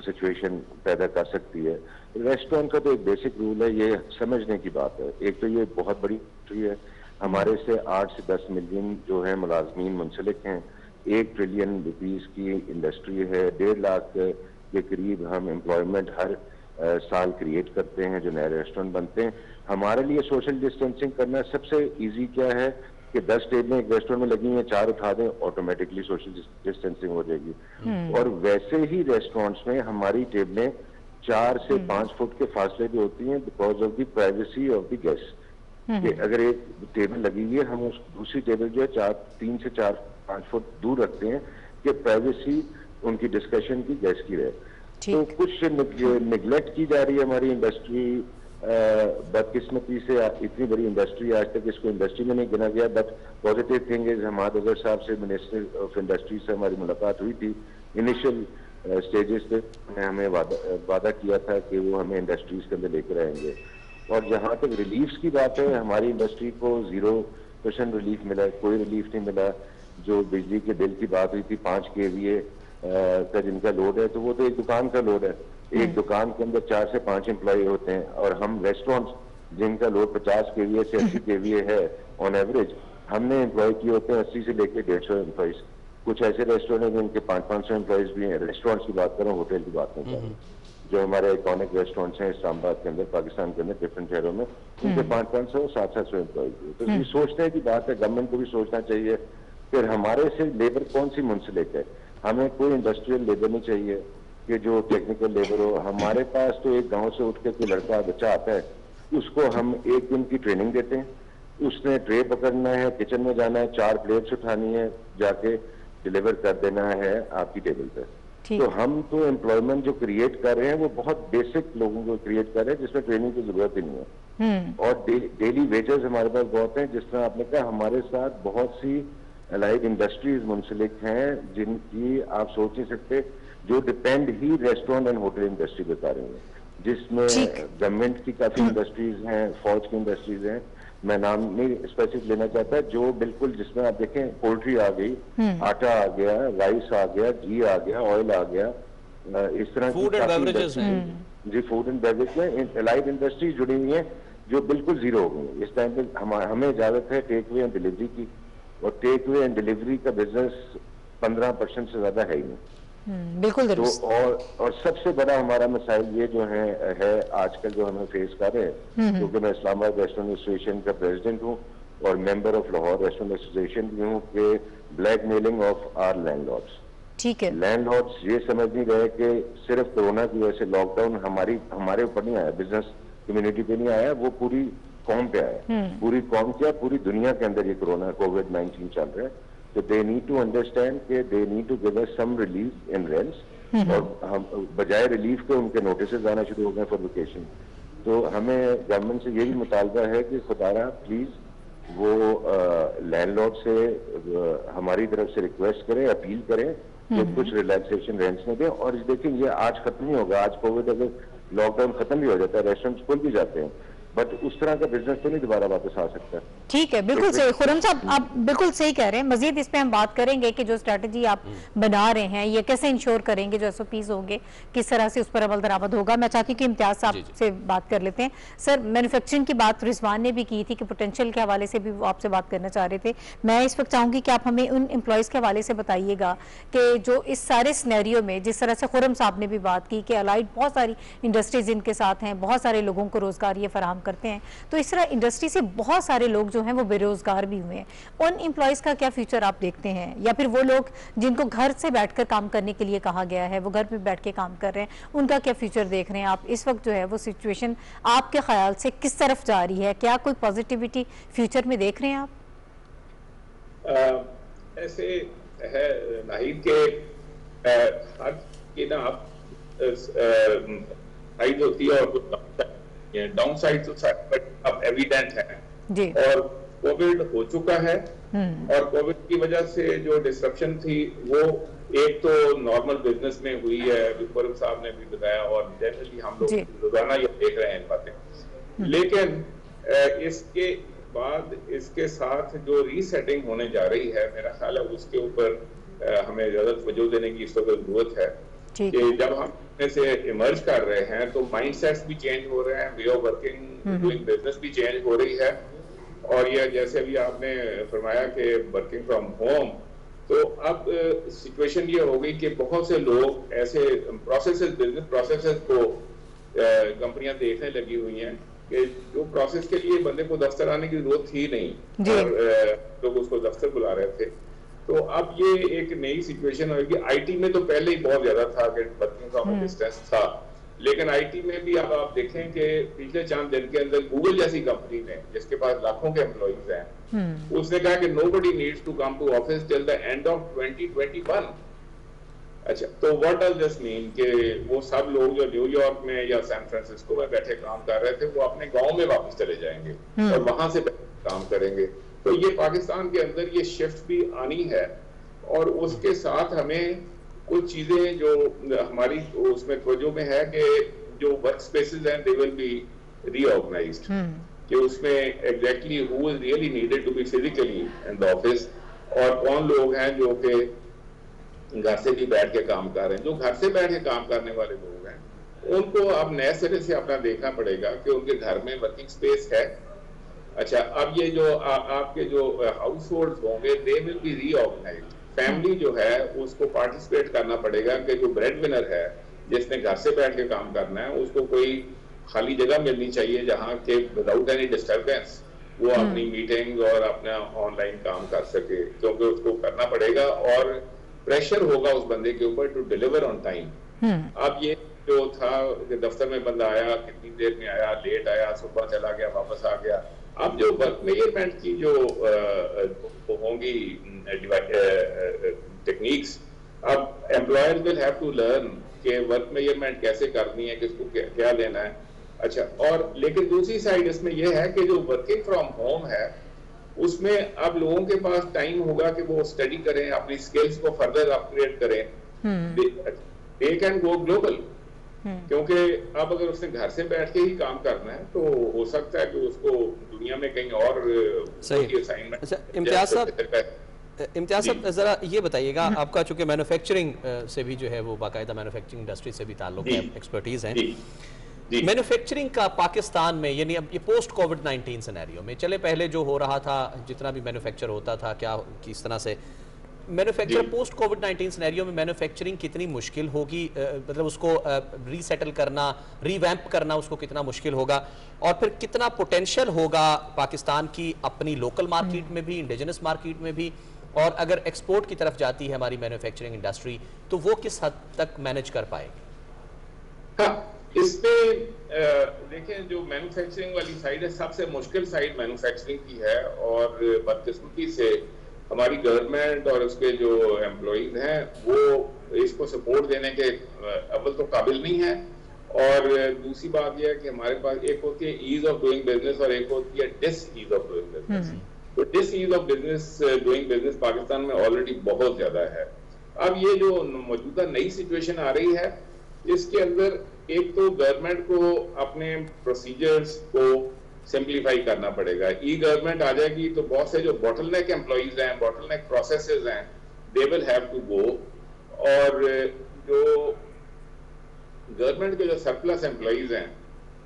Speaker 11: सिचुएशन पैदा कर सकती है। रेस्टोरेंट का तो एक बेसिक रूल है, ये समझने की बात है। एक तो ये बहुत बड़ी इंडस्ट्री है, हमारे से 8 से 10 मिलियन जो है मुलाजमीन मुंसलिक हैं, 1 ट्रिलियन रुपीस की इंडस्ट्री है, 1.5 लाख के करीब हम एम्प्लॉयमेंट हर साल क्रिएट करते हैं जो नए रेस्टोरेंट बनते हैं। हमारे लिए सोशल डिस्टेंसिंग करना सबसे इजी क्या है कि 10 टेबलें एक रेस्टोरेंट में लगी हैं, 4 उठा दें, ऑटोमेटिकली सोशल डिस्टेंसिंग हो जाएगी। और वैसे ही रेस्टोरेंट्स में हमारी टेबलें 4 से 5 फुट के फासले भी होती हैं, because of the privacy of the guest. कि अगर एक टेबल लगी हुई है, हम उस दूसरी टेबल जो है 3 से 4-5 फुट दूर रखते हैं कि प्राइवेसी उनकी डिस्कशन की गेस्ट की रहे। तो कुछ निगलेक्ट की जा रही है हमारी इंडस्ट्री। बदकिस्मती से इतनी बड़ी इंडस्ट्री, आज तक इसको इंडस्ट्री में नहीं गिना गया। But positive thing is, Hammad Azhar साहब से, मिनिस्टर ऑफ इंडस्ट्री से हमारी मुलाकात हुई थी इनिशियल स्टेजेस पे। हमें वादा किया था कि वो हमें इंडस्ट्रीज के अंदर लेकर आएंगे। और जहाँ तक रिलीफ्स की बात है, हमारी इंडस्ट्री को 0% रिलीफ मिला, कोई रिलीफ नहीं मिला। जो बिजली के बिल की बात हुई थी, 5 kVA का जिनका लोड है, तो वो तो एक दुकान का लोड है। एक दुकान के अंदर 4 से 5 एम्प्लॉय होते हैं, और हम रेस्टोरेंट्स जिनका लोड 50 kVA से 80 kVA है ऑन एवरेज, हमने एम्प्लॉय किए होते हैं 80 से लेकर 150 एम्प्लॉयज। कुछ ऐसे रेस्टोरेंट हैं जिनके 500-500 एम्प्लॉयज भी हैं। रेस्टोरेंट्स की बात करें, होटल की बात नहीं करें। जो हमारे आइकॉनिक रेस्टोरेंट्स हैं इस्लामाबाद के अंदर, पाकिस्तान के अंदर, डिफरेंट शहरों में, उनके 500-700 एम्प्लॉयज। तो ये सोचने की बात है, गवर्नमेंट को भी सोचना चाहिए। फिर हमारे से लेबर कौन सी मुंसलिक है? हमें कोई इंडस्ट्रियल लेबर नहीं चाहिए कि जो टेक्निकल लेबर हो। हमारे पास तो एक गांव से उठ के कोई लड़का बच्चा आता है, उसको हम 1 दिन की ट्रेनिंग देते हैं। उसने ट्रे पकड़ना है, किचन में जाना है, 4 प्लेट्स उठानी है, जाके डिलीवर कर देना है आपकी टेबल पे। तो हम तो एम्प्लॉयमेंट जो क्रिएट कर रहे हैं वो बहुत बेसिक लोगों को क्रिएट कर रहे हैं, जिसमें ट्रेनिंग की जरूरत ही नहीं है। और डेली वेजेस हमारे पास बहुत हैं। जिस तरह आपने कहा, हमारे साथ बहुत सी अलाइड इंडस्ट्रीज मुंसलिक हैं जिनकी आप सोच नहीं सकते, जो depend he restaurant and hotel industry पे कर रही हैं, जिसमें गवर्नमेंट की काफी इंडस्ट्रीज हैं, फौज की इंडस्ट्रीज हैं, मैं नाम नहीं स्पेसिफिक लेना चाहता, जो बिल्कुल जिसमें आप देखें पोल्ट्री आ गई, आटा आ गया, राइस आ गया, घी आ गया, ऑयल आ गया, इस तरह
Speaker 2: फूड एंड बेवरेजेस
Speaker 11: जी फूड एंड बेवरेज में एलाइड इंडस्ट्री जुड़ी हुई है जो बिल्कुल जीरो हो गई। इस टाइम पे हमें इजाजत है टेक वे एंड डिलीवरी की, और टेक वे एंड डिलीवरी का बिजनेस 15% से ज्यादा है ही नहीं।
Speaker 1: बिल्कुल
Speaker 11: तो और सबसे बड़ा हमारा मसाइल ये जो है आजकल जो हमें फेस कर रहे हैं, क्योंकि मैं इस्लामाबाद रेस्टोरेंट एसोसिएशन का प्रेसिडेंट हूँ और member of Lahore restaurant association भी हूँ, कि ब्लैकमेलिंग ऑफ आर लैंडलॉर्ड्स।
Speaker 1: ठीक है,
Speaker 11: लैंडलॉर्ड्स ये समझ नहीं रहे कि सिर्फ कोरोना की वजह से लॉकडाउन हमारे ऊपर नहीं आया, बिजनेस कम्युनिटी पे नहीं आया, वो पूरी कौम पे आया। पूरी कौम क्या, पूरी दुनिया के अंदर ये कोरोना कोविड-19 चल रहा है। तो दे नीड टू अंडरस्टैंड कि they need to give us some relief in rents, और हम बजाय रिलीफ के उनके नोटिस आना शुरू हो गए फॉर वेकेशन। तो हमें गवर्नमेंट से यही मुतालबा है कि खुदारा प्लीज वो लैंडलॉर्ड से हमारी तरफ से रिक्वेस्ट करें, अपील करें कि कुछ रिलैक्सेशन रेंट्स में दें। और देखिए ये आज खत्म नहीं होगा, आज कोविड अगर लॉकडाउन खत्म भी हो जाता है, रेस्टोरेंट खुल भी जाते हैं, बट उस तरह का बिजनेस तो नहीं दोबारा वापस आ सकता।
Speaker 1: ठीक है, बिल्कुल सही खुर्रम साहब, आप बिल्कुल सही कह रहे हैं। मजीद इस पे हम बात करेंगे कि जो स्ट्रेटजी आप बना रहे हैं ये कैसे इंश्योर करेंगे, जो SOPs होंगे किस तरह से उस पर अमल दरामद होगा। मैं चाहती हूँ कि इम्तियाज साहब से बात कर लेते हैं। सर, मैन्युफैक्चरिंग की बात रिजवान ने भी की थी कि पोटेंशियल के हवाले से भी वो आपसे बात करना चाह रहे थे। मैं इस वक्त चाहूँगी कि आप हमें उन एम्प्लॉयज़ के हवाले से बताइएगा कि जो इस सारे सिनेरियो में, जिस तरह से खुर्रम साहब ने भी बात की कि अलाइड बहुत सारी इंडस्ट्रीज इनके साथ हैं, बहुत सारे लोगों को रोजगार ये फराहम करते हैं, तो इस तरह इंडस्ट्री से बहुत सारे लोग जो हैं वो बेरोजगार भी हुए हैं। उन एम्प्लॉयज़ का क्या फ्यूचर आप देखते हैं, या फिर वो लोग जिनको घर से बैठकर काम करने के लिए कहा गया है, वो घर पे बैठ के काम कर रहे हैं, उनका क्या फ्यूचर देख रहे हैं आप? इस वक्त जो है वो सिचुएशन आपके ख्याल से किस तरफ जा रही है? क्या कोई पॉजिटिविटी फ्यूचर में देख रहे हैं आप?
Speaker 10: ऐसे है नाहिद के ना आप हाइड होती है और डाउन साइड तो अब एविडेंट है जी। और कोविड हो चुका है, और कोविड की वजह से जो डिस्ट्रप्शन थी वो एक तो नॉर्मल बिजनेस में हुई है, खुर्रम साहब ने भी बताया, और जनरली हम लोग रोजाना ये देख रहे हैं बातें। लेकिन इसके बाद इसके साथ जो रीसेटिंग होने जा रही है, मेरा ख्याल है उसके ऊपर हमें ज्यादा तवज्जो देने की इस वक्त जरूरत है कि जब हम से इमर्ज कर रहे हैं तो माइंडसेट्स भी चेंज हो रहे हैं, way of working doing business भी चेंज हो रही है। और ये जैसे अभी आपने फरमाया कि वर्किंग फ्रॉम होम, तो अब सिचुएशन ये हो गई कि बहुत से लोग ऐसे प्रोसेसेस, बिजनेस प्रोसेसेस को कंपनियां देखने लगी हुई हैं कि जो प्रोसेस के लिए बंदे को दफ्तर आने की जरूरत थी नहीं, और लोग उसको दफ्तर बुला रहे थे। तो अब ये एक नई सिचुएशन होगी। आईटी में तो पहले ही बहुत ज्यादा था कि वर्किंग फ्रॉम डिस्टेंस था, लेकिन आईटी में भी अब आप देखें कि पिछले चंद दिन के अंदर गूगल जैसी कंपनी ने, जिसके पास लाखों के एम्प्लॉइज हैं, उसने कहा कि nobody needs to come to office till the end of 2021। अच्छा, तो व्हाट डज दिस मीन कि वो सब लोग जो न्यूयॉर्क में या सैन फ्रांसिस्को में बैठे काम कर रहे थे, वो अपने गाँव में वापस चले जाएंगे और वहां से काम करेंगे। तो ये पाकिस्तान के अंदर ये शिफ्ट भी आनी है, और उसके साथ हमें कुछ चीजें जो हमारी उसमें तवज्जो में है कि जो वर्क स्पेसेस हैं दे विल बी रीऑर्गेनाइज्ड, कि उसमें exactly who is really needed to be physically in the office, और कौन लोग हैं जो कि घर से भी बैठ के काम कर रहे हैं। जो घर से बैठ के काम करने वाले लोग हैं उनको अब नए सिरे से अपना देखना पड़ेगा कि उनके घर में वर्किंग स्पेस है। अच्छा, अब ये जो आपके जो हाउस होल्ड होंगे दे विल बी रीऑर्गेनाइज्ड। फैमिली जो है उसको पार्टिसिपेट करना पड़ेगा कि जो ब्रेड विनर है जिसने घर से बैठ के काम करना है, उसको कोई खाली जगह मिलनी चाहिए जहाँ के विदाउट एनी डिस्टर्बेंस वो अपनी मीटिंग और अपना ऑनलाइन काम कर सके, क्योंकि उसको करना पड़ेगा और प्रेशर होगा उस बंदे के ऊपर टू डिलीवर ऑन टाइम। अब ये जो था कि दफ्तर में बंदा आया, कितनी देर में आया, लेट आया, सुबह चला गया, वापस आ गया। अब जो वर्क मेजरमेंट की जो होंगी टेक्निक्स, अब employers will have to learn कि वर्क मेजरमेंट कैसे करनी है, किसको क्या देना है। अच्छा, और लेकिन दूसरी साइड इसमें यह है कि जो वर्किंग फ्रॉम होम है उसमें अब लोगों के पास टाइम होगा कि वो स्टडी करें, अपनी स्किल्स को फर्दर अपग्रेड करें, दे कैन गो ग्लोबल। क्योंकि अब अगर उसने घर से बैठ के ही काम करना है तो हो सकता है कि उसको दुनिया में कहीं और असाइनमेंट।
Speaker 2: अच्छा, इम्तियाज साहब जरा ये बताइएगा, आपका चूंकि मैन्युफैक्चरिंग से भी जो है वो बाकायदा मैन्युफैक्चरिंग इंडस्ट्री से भी ताल्लुक है, एक्सपर्टीज है मैन्युफैक्चरिंग का पाकिस्तान में, यानी अब ये पोस्ट कोविड-19 सिनेरियो में, चले पहले जो हो रहा था, जितना भी मैन्युफैक्चर होता था, क्या किस तरह से मैन्युफैक्चर पोस्ट कोविड-19 सिनेरियो में मैन्युफैक्चरिंग कितनी मुश्किल होगी, मतलब उसको रीसेटल करना, रीवैम्प करना उसको कितना मुश्किल होगा, और फिर कितना पोटेंशियल होगा पाकिस्तान की अपनी लोकल मार्केट में भी, इंडिजिनस मार्केट में भी, और अगर एक्सपोर्ट की तरफ जाती है हमारी मैन्युफैक्चरिंग इंडस्ट्री तो वो किस हद तक मैनेज कर पाएगी?
Speaker 10: हाँ, इसमें देखें जो मैन्युफैक्चरिंग वाली साइड है, सबसे मुश्किल साइड मैन्युफैक्चरिंग की है, और बदकिस्मती से हमारी गवर्नमेंट और उसके जो एम्प्लॉइज हैं वो इसको सपोर्ट देने के अव्वल तो काबिल नहीं है, और दूसरी बात यह है कि हमारे पास एक होती है ईज ऑफ डूइंग बिजनेस और एक होती है this ease of doing business. तो this ease of business doing business Pakistan में ऑलरेडी बहुत ज्यादा है। अब ये जो मौजूदा नई सिचुएशन आ रही है, इसके अंदर एक तो गवर्नमेंट को अपने प्रोसीजर्स को सिंप्लीफाई करना पड़ेगा। ई गवर्नमेंट आ जाएगी तो बहुत से जो बॉटलनेक एम्प्लॉइज हैं, बॉटलनेक प्रोसेसेस हैं, they will have to go, और जो गवर्नमेंट के जो सरप्लस एम्प्लॉइज हैं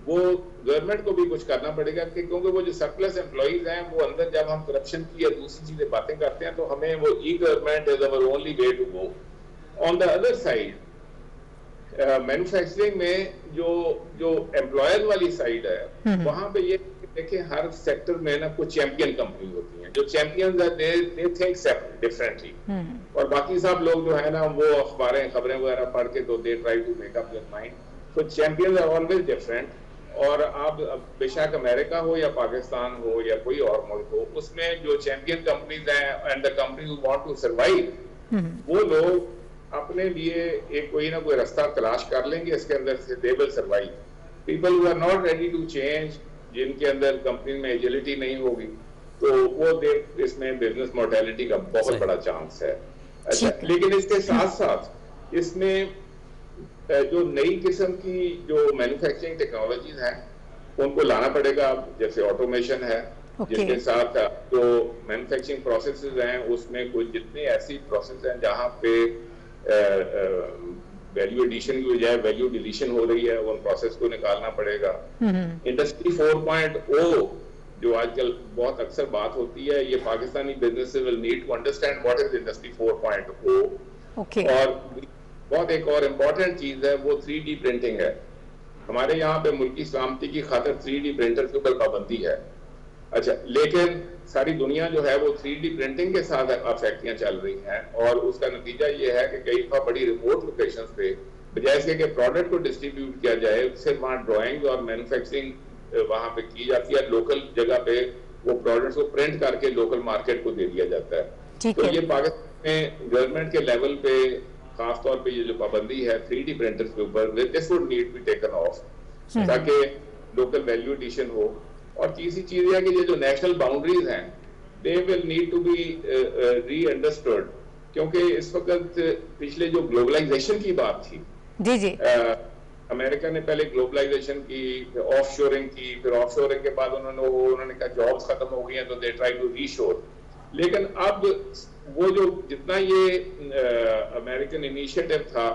Speaker 10: वो गवर्नमेंट को भी कुछ करना पड़ेगा, कि क्योंकि वो जो सरप्लस एम्प्लॉइज हैं वो अंदर जब हम करप्शन की या दूसरी चीजें बातें करते हैं तो हमें वो e government is our only way to go. On the other side manufacturing में जो एम्प्लॉयर वाली साइड है वहां पे ये देखिए हर सेक्टर में ना कुछ चैंपियन कंपनी होती हैं, जो चैंपियंस है दे थिंक डिफरेंटली, और बाकी सब लोग जो है ना वो खबरें वगैरह पढ़ के तो they try to make up their mind. So champions are always different, और आप बेशक अमेरिका हो या पाकिस्तान हो या कोई और मुल्क हो, उसमें जो चैंपियन कंपनीज हैं and the company who want to survive, वो लोग अपने लिए एक कोई ना कोई रास्ता तलाश कर लेंगे, इसके अंदर से they will survive. People who are not ready to change, जिनके अंदर कंपनी में एजिलिटी नहीं होगी, तो वो इसमें बिजनेस मोर्टेलिटी का बहुत बड़ा चांस है। अच्छा, लेकिन इसके साथ साथ इसमें जो नई किस्म की जो मैन्युफैक्चरिंग टेक्नोलॉजीज हैं उनको लाना पड़ेगा, जैसे ऑटोमेशन है, जिसके साथ जो मैन्युफैक्चरिंग प्रोसेसेस हैं उसमें कुछ जितनी ऐसी प्रोसेस हैं जहां पे वैल्यू एडिशन की बजाय वैल्यू डिलीशन हो रही है, उन प्रोसेस को निकालना पड़ेगा। इंडस्ट्री 4.0 जो आजकल बहुत अक्सर बात होती है, ये Pakistani businesses will need to understand what is industry 4.0। और बहुत एक और इम्पोर्टेंट चीज है वो 3D प्रिंटिंग है। हमारे यहाँ पे मुल्की सलामती की खातिर 3D प्रिंटर के ऊपर पाबंदी है। अच्छा, लेकिन सारी दुनिया जो है वो 3D प्रिंटिंग के साथ अब फैक्ट्रियां चल रही हैं, और उसका नतीजा ये है कि कई दफा बड़ी रिमोट लोकेशंस पे बजाय इसके कि प्रोडक्ट को डिस्ट्रीब्यूट किया जाए, सिर्फ वहाँ ड्राइंग और मैन्युफैक्चरिंग वहाँ पे की जाती है, लोकल जगह पे वो प्रोडक्ट्स को प्रिंट करके लोकल मार्केट को दे दिया जाता है। तो ये पाकिस्तान में गवर्नमेंट के लेवल पे खासतौर पे ये जो पाबंदी है 3D प्रिंटर्स के ऊपर, this would need be taken of ताकि लोकल वैल्यू एडिशन हो। और तीसरी चीज है कि ये जो नेशनल बाउंड्रीज हैं they will need to be reunderstood, क्योंकि इस वक्त पिछले जो ग्लोबलाइजेशन की बात थी, जी अमेरिका ने पहले ग्लोबलाइजेशन की, फिर ऑफशोरिंग की, फिर ऑफशोरिंग के बाद उन्होंने कहा जॉब्स खत्म हो गई हैं तो दे ट्राई टू रीशोर। लेकिन अब वो जो जितना ये अमेरिकन इनिशिएटिव था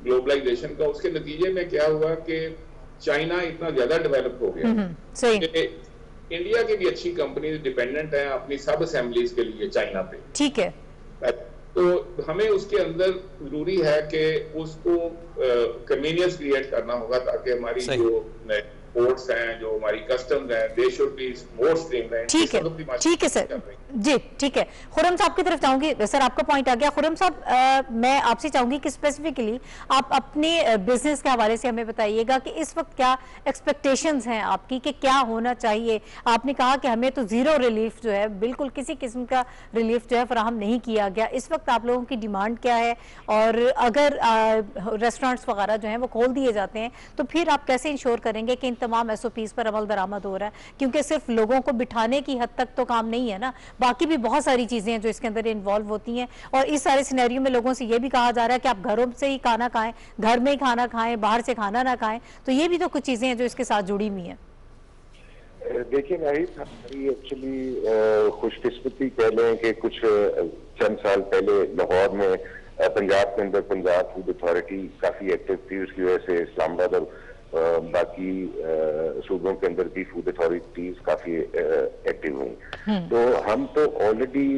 Speaker 10: ग्लोबलाइजेशन का, उसके नतीजे में क्या हुआ कि चाइना इतना ज्यादा डेवलप हो गया। इंडिया की भी अच्छी कंपनीज डिपेंडेंट हैं अपनी सब असेंबलीज के लिए चाइना पे, ठीक है। तो हमें उसके अंदर जरूरी है कि उसको कन्वीनियंस क्रिएट करना होगा ताकि हमारी जो पोर्ट्स हैं, जो हमारी कस्टम्स हैं, they should be more streamlined. ठीक है सर, जी ठीक है। खुर्रम साहब की तरफ जाऊंगी। सर आपका पॉइंट आ गया। खुर्रम साहब मैं आपसे चाहूंगी कि स्पेसिफिकली आप अपने बिजनेस के हवाले से हमें बताइएगा कि इस वक्त क्या एक्सपेक्टेशंस हैं आपकी कि क्या होना चाहिए। आपने कहा कि हमें तो जीरो रिलीफ जो है, बिल्कुल किसी किस्म का रिलीफ जो है फराहम नहीं किया गया। इस वक्त आप लोगों की डिमांड क्या है, और अगर रेस्टोरेंट्स वगैरह जो हैं वो खोल दिए जाते हैं तो फिर आप कैसे इंश्योर करेंगे कि इन
Speaker 1: तमाम SOPs पर अमल दरामद हो रहा है? क्योंकि सिर्फ लोगों को बिठाने की हद तक तो काम नहीं है ना, बाकी भी बहुत सारी चीजें हैं जो इसके अंदर इन्वॉल्व होती हैं। और इस सारे सिनेरियो में लोगों से ये भी कहा जा रहा है कि आप घरों से ही खाना खाएं, घर में ही खाना खाएं, बाहर से खाना ना खाएं। तो ये भी तो कुछ चीजें हैं जो इसके साथ जुड़ी हुई हैं।
Speaker 11: देखिए नाहिद, हमारी एक्चुअली खुशकिस्मती कह लें कि कुछ चंद साल पहले लाहौर में पंजाब के अंदर पंजाब फूड अथॉरिटी काफी एक्टिव थी। उसकी वजह से इस्लामाबाद और बाकी सूबों के अंदर भी फूड अथॉरिटीज काफी एक्टिव हुई। तो हम तो ऑलरेडी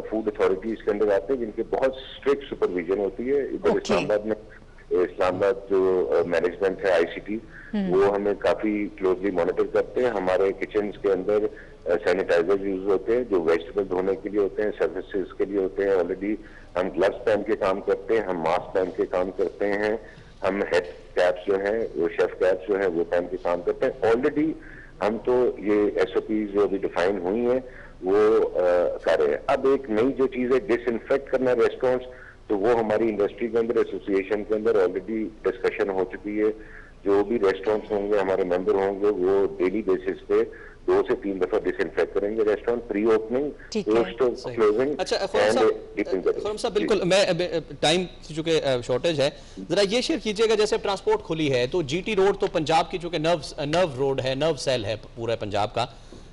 Speaker 11: फूड अथॉरिटीज के अंदर आते हैं जिनके बहुत स्ट्रिक्ट सुपरविजन होती है। इधर इस्लामाबाद में जो मैनेजमेंट है ICT, वो हमें काफी क्लोजली मॉनिटर करते हैं। हमारे किचन के अंदर सैनिटाइजर यूज होते हैं जो वेजिटेबल धोने के लिए होते हैं, सर्विसेज के लिए होते हैं। ऑलरेडी हम ग्लव्स पहन के काम करते हैं, हम मास्क पहन के काम करते हैं, हम हेड कैप्स जो है, वो शेफ कैप्स जो है वो पहन के काम करते हैं। ऑलरेडी हम तो ये SOPs जो अभी डिफाइन हुई है वो कर रहे हैं। अब एक नई जो चीज है डिसइंफेक्ट करना रेस्टोरेंट्स, तो वो हमारी इंडस्ट्री के अंदर, एसोसिएशन के अंदर ऑलरेडी डिस्कशन हो चुकी है। जो भी रेस्टोरेंट्स होंगे, हमारे मेंबर होंगे, वो डेली बेसिस पे 2 से 3 दफा डिसइंफेक्ट करेंगे restaurant, pre opening, post closing.
Speaker 2: अच्छा खुर्रम साहब, बिल्कुल, मैं टाइम चूंकि शॉर्टेज है, जरा ये शेयर कीजिएगा, जैसे ट्रांसपोर्ट खुली है तो GT रोड तो पंजाब की चूंकि नर्व रोड है, नर्व सेल है पूरा पंजाब का।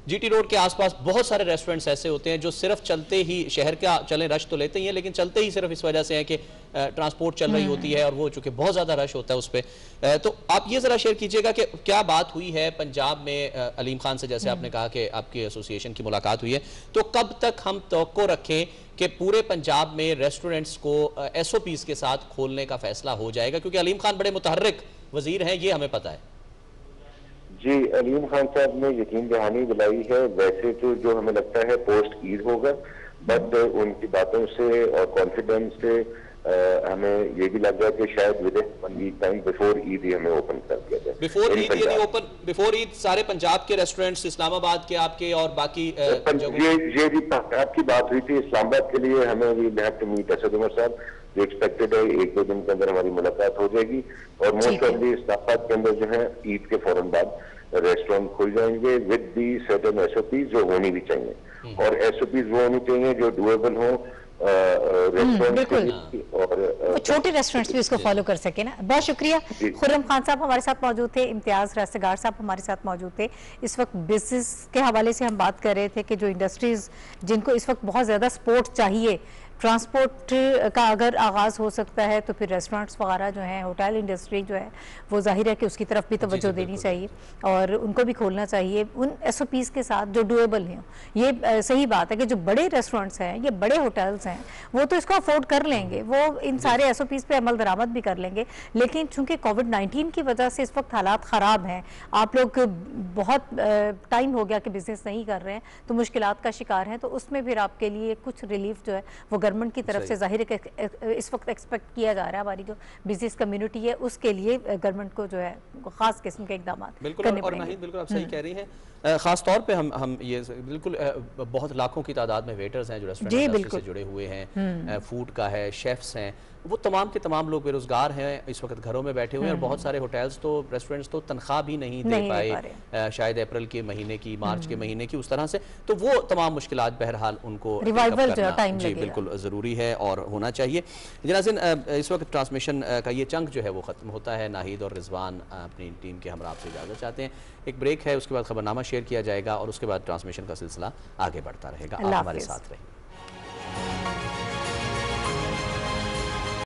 Speaker 2: GT रोड के आसपास बहुत सारे रेस्टोरेंट्स ऐसे होते हैं जो सिर्फ चलते ही, शहर का चले रश तो लेते ही हैं, लेकिन चलते ही सिर्फ इस वजह से है कि ट्रांसपोर्ट चल रही होती है और वो चूंकि बहुत ज़्यादा रश होता है उस पर। तो आप ये ज़रा शेयर कीजिएगा कि क्या बात हुई है पंजाब में अलीम खान से, जैसे आपने कहा कि आपकी एसोसिएशन की मुलाकात हुई है, तो कब तक हम तवक्को रखें कि पूरे पंजाब में रेस्टोरेंट्स को SOPs के साथ खोलने का फैसला हो जाएगा? क्योंकि अलीम खान बड़े मुतहर्रिक वजीर हैं, ये हमें पता है।
Speaker 11: जी, अलीम खान साहब ने यकीन दहानी दिलाई है। वैसे तो जो हमें लगता है पोस्ट ईद होगा, बट उनकी बातों से और कॉन्फिडेंस से हमें ये भी लग रहा है कि शायद within 1 week time before Eid ही हमें ओपन कर दिया जाए।
Speaker 2: बिफोर ईद सारे पंजाब के रेस्टोरेंट्स, इस्लामाबाद के आपके और बाकी
Speaker 11: ये भी आपकी बात हुई थी। इस्लामाबाद के लिए हमें we have to meet Asad Umar साहब, जो एक्सपेक्टेड है 1-2 दिन के अंदर हमारी मुलाकात हो जाएगी। और मोस्ट ऑफली इस्लामाबाद के अंदर जो है ईद के फौरन बाद रेस्टोरेंट खुल जाएंगे विद दी सर्टेन SOPs जो होनी भी चाहिए। और SOPs वो होनी चाहिए जो डुएबल हो
Speaker 1: बिल्कुल, और छोटे रेस्टोरेंट्स भी इसको फॉलो कर सके ना। बहुत शुक्रिया। खुर्रम खान साहब हमारे साथ मौजूद थे, इम्तियाज रास्तेगार साहब हमारे साथ मौजूद थे। इस वक्त बिजनेस के हवाले से हम बात कर रहे थे कि जो इंडस्ट्रीज जिनको इस वक्त बहुत ज़्यादा सपोर्ट चाहिए, ट्रांसपोर्ट का अगर आगाज़ हो सकता है तो फिर रेस्टोरेंट्स वगैरह जो हैं, होटल इंडस्ट्री जो है, वो जाहिर है कि उसकी तरफ भी तवज्जो देनी चाहिए और उनको भी खोलना चाहिए उन SOPs के साथ जो डुएबल हैं। ये सही बात है कि जो बड़े रेस्टोरेंट्स हैं, ये बड़े होटल्स हैं, वो तो इसको अफोर्ड कर लेंगे, वो इन सारे SOPs पे अमल दरामद भी कर लेंगे। लेकिन चूंकि कोविड-19 की वजह से इस वक्त हालात ख़राब हैं, आप लोग बहुत टाइम हो गया कि बिज़नेस नहीं कर रहे हैं, तो मुश्किलात का शिकार हैं, तो उसमें फिर आपके लिए कुछ रिलीफ जो है वो गवर्नमेंट की तरफ से जाहिर है इस वक्त एक्सपेक्ट किया जा रहा है। हमारी जो बिजनेस कम्युनिटी है उसके लिए गवर्नमेंट को जो है खास किस्म के इकदाम करने पड़ेंगे।
Speaker 2: बिल्कुल आप सही कह रही हैं। खास तौर पे हम ये बिल्कुल बहुत लाखों की तादाद में वेटर्स हैं जो रेस्टोरेंट से जुड़े हुए हैं, फूड का है, शेफ्स हैं, वो तमाम के तमाम लोग बेरोजगार हैं, इस वक्त घरों में बैठे हुए हैं। और बहुत सारे होटल्स तो रेस्टोरेंट्स तो तनख्वाह भी नहीं दे पाए, शायद अप्रैल के महीने की, मार्च के महीने की, उस तरह से। तो वो तमाम मुश्किलात बहरहाल उनको
Speaker 1: रिवाइवल जो टाइम
Speaker 2: जी बिल्कुल ज़रूरी है और होना चाहिए। नाज़रीन, इस वक्त ट्रांसमिशन का ये चंक जो है वो ख़त्म होता है। नाहिद और रिजवान अपनी टीम के हमरा आपसे इजाज़त चाहते हैं। एक ब्रेक है, उसके बाद खबरनामा शेयर किया जाएगा और उसके बाद ट्रांसमिशन का सिलसिला आगे बढ़ता रहेगा। आप हमारे साथ रहें।